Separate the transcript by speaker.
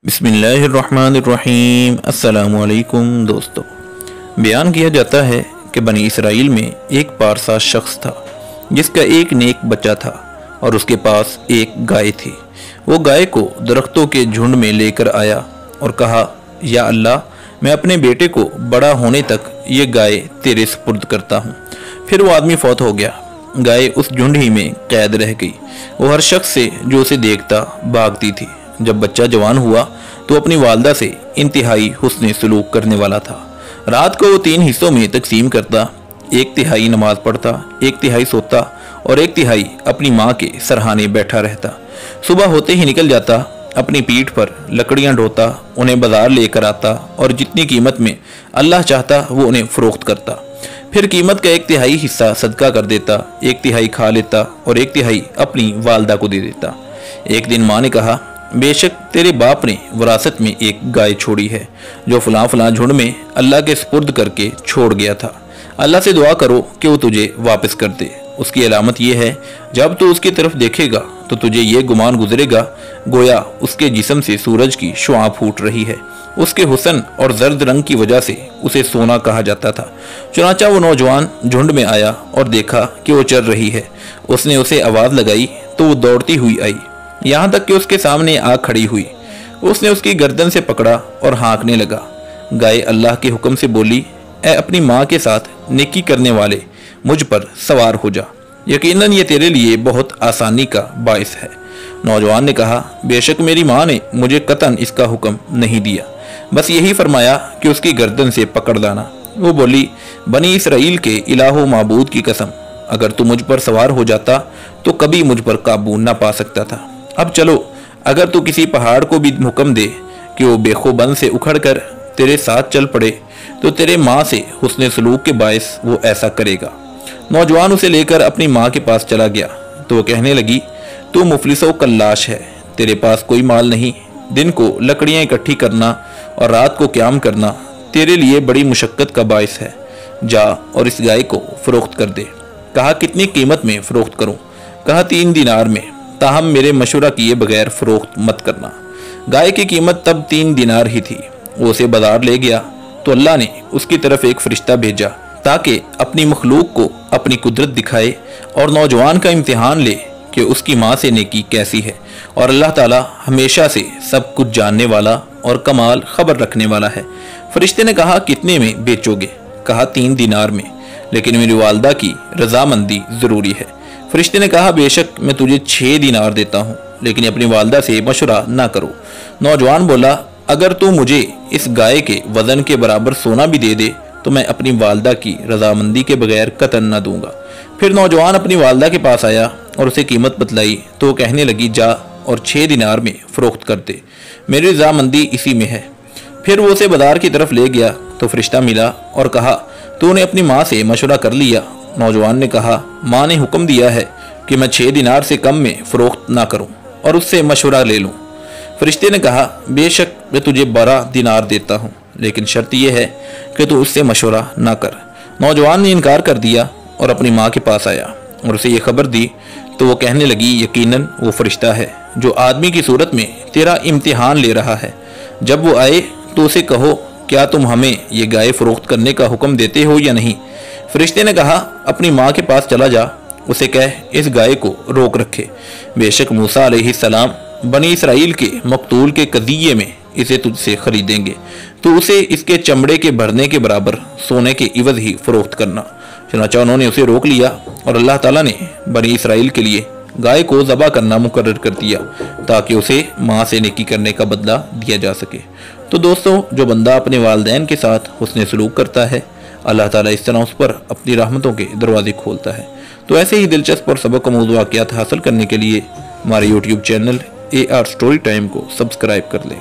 Speaker 1: बिस्मिल्लाहिर्रहमानिर्रहीम। अस्सलामुअलैकुम दोस्तों, बयान किया जाता है कि बनी इसराइल में एक पारसा शख्स था जिसका एक नेक बच्चा था और उसके पास एक गाय थी। वो गाय को दरख्तों के झुंड में लेकर आया और कहा, या अल्लाह, मैं अपने बेटे को बड़ा होने तक ये गाय तेरे सुपुर्द करता हूँ। फिर वो आदमी फौत हो गया। गाय उस झुंड ही में कैद रह गई। वो हर शख्स से जो उसे देखता भागती थी। जब बच्चा जवान हुआ तो अपनी वालदा से इंतहाई हुस्न सलूक करने वाला था। रात को वो 3 हिस्सों में तकसीम करता, 1/3 नमाज पढ़ता, 1/3 सोता और 1/3 अपनी माँ के सरहाने बैठा रहता। सुबह होते ही निकल जाता, अपनी पीठ पर लकड़ियाँ ढोता, उन्हें बाजार लेकर आता और जितनी कीमत में अल्लाह चाहता वो उन्हें फ़रोख्त करता। फिर कीमत का 1/3 हिस्सा सदका कर देता, 1/3 खा लेता और 1/3 अपनी वालदा को दे देता। एक दिन माँ ने कहा, बेशक तेरे बाप ने विरासत में एक गाय छोड़ी है जो फलां फलां झुंड में अल्लाह के सुपुर्द करके छोड़ गया था। अल्लाह से दुआ करो कि वो तुझे वापस कर दे। उसकी अलामत यह है, जब तू उसकी तरफ देखेगा तो तुझे ये गुमान गुजरेगा गोया उसके जिस्म से सूरज की शुआ फूट रही है। उसके हुस्न और जर्द रंग की वजह से उसे सोना कहा जाता था। चुनाचा वो नौजवान झुंड में आया और देखा कि वो चल रही है। उसने उसे आवाज़ लगाई तो वो दौड़ती हुई आई, यहाँ तक कि उसके सामने आ खड़ी हुई। उसने उसकी गर्दन से पकड़ा और हाँकने लगा। गाय अल्लाह के हुक्म से बोली, ऐ अपनी माँ के साथ नेकी करने वाले, मुझ पर सवार हो जा, यकीनन ये तेरे लिए बहुत आसानी का बाइस है। नौजवान ने कहा, बेशक मेरी माँ ने मुझे कतन इसका हुक्म नहीं दिया, बस यही फरमाया कि उसकी गर्दन से पकड़ लाना। वो बोली, बनी इसराइल के इलाहो माबूद की कसम, अगर तू मुझ पर सवार हो जाता तो कभी मुझ पर काबू न पा सकता था। अब चलो, अगर तू किसी पहाड़ को भी हुक्म दे कि वो बेखोबंद से उखड़कर तेरे साथ चल पड़े तो तेरे माँ से हुस्न सलूक के बायस वो ऐसा करेगा। नौजवान उसे लेकर अपनी माँ के पास चला गया तो वो कहने लगी, तू मुफलिसो कल्लाश है, तेरे पास कोई माल नहीं। दिन को लकड़ियाँ इकट्ठी करना और रात को क्याम करना तेरे लिए बड़ी मुशक्क़त का बायस है। जा और इस गाय को फ़रोख्त कर दे। कहा, कितनी कीमत में फ़रोख्त करूँ? कहा, 3 दिनार में, ताहम मेरे मशवरा किए बगैर फ़रोख्त मत करना। गाय की कीमत तब 3 दिनार ही थी। वो उसे बाजार ले गया तो अल्लाह ने उसकी तरफ एक फरिश्ता भेजा ताकि अपनी मखलूक को अपनी कुदरत दिखाए और नौजवान का इम्तिहान ले कि उसकी माँ से नेकी कैसी है। और अल्लाह ताला हमेशा से सब कुछ जानने वाला और कमाल खबर रखने वाला है। फरिश्ते ने कहा, कितने में बेचोगे? कहा, 3 दिनार में, लेकिन मेरी वालदा की रजामंदी ज़रूरी है। फरिश्ते ने कहा, बेशक मैं तुझे 6 दिनार देता हूँ, लेकिन अपनी वालदा से मशवरा ना करो। नौजवान बोला, अगर तू मुझे इस गाय के वज़न के बराबर सोना भी दे दे तो मैं अपनी वालदा की रजामंदी के बगैर कतन ना दूंगा। फिर नौजवान अपनी वालदा के पास आया और उसे कीमत बतलाई तो वो कहने लगी, जा और 6 दिनार में फ़रोख्त कर दे, मेरी रजामंदी इसी में है। फिर वो उसे बाजार की तरफ ले गया तो फरिश्ता मिला और कहा, तूने अपनी माँ से मशवरा कर लिया? नौजवान ने कहा, माँ ने हुक्म दिया है कि मैं 6 दिनार से कम में फ़रोख्त ना करूं और उससे मशवरा ले लूं। फरिश्ते ने कहा, बेशक मैं तुझे 12 दिनार देता हूं, लेकिन शर्त यह है कि तू उससे मशवरा ना कर। नौजवान ने इनकार कर दिया और अपनी माँ के पास आया और उसे ये खबर दी तो वो कहने लगी, यकीनन वो फरिश्ता है जो आदमी की सूरत में तेरा इम्तिहान ले रहा है। जब वो आए तो उसे कहो, क्या तुम हमें ये गाय फ़रोख्त करने का हुक्म देते हो या नहीं? फरिश्ते ने कहा, अपनी माँ के पास चला जा, उसे कह इस गाय को रोक रखे। बेशक मूसा अलैहिस्सलाम बनी इसराइल के मकतूल के कदिये में इसे तुझसे खरीदेंगे, तो उसे इसके चमड़े के भरने के बराबर सोने के इवज ही फ़रोख्त करना। चुनांचे उन्होंने उसे रोक लिया और अल्लाह ताला ने बनी इसराइल के लिए गाय को ज़बह करना मुकर्रर कर दिया ताकि उसे माँ से नेकी करने का बदला दिया जा सके। तो दोस्तों, जो बंदा अपने वालिदैन के साथ हुस्न सलूक करता है, अल्लाह ताला इस तरह उस पर अपनी रहमतों के दरवाजे खोलता है। तो ऐसे ही दिलचस्प और सबक मौज़ूअ वाक़यात हासिल करने के लिए हमारे YouTube channel AR story time को सब्सक्राइब कर लें।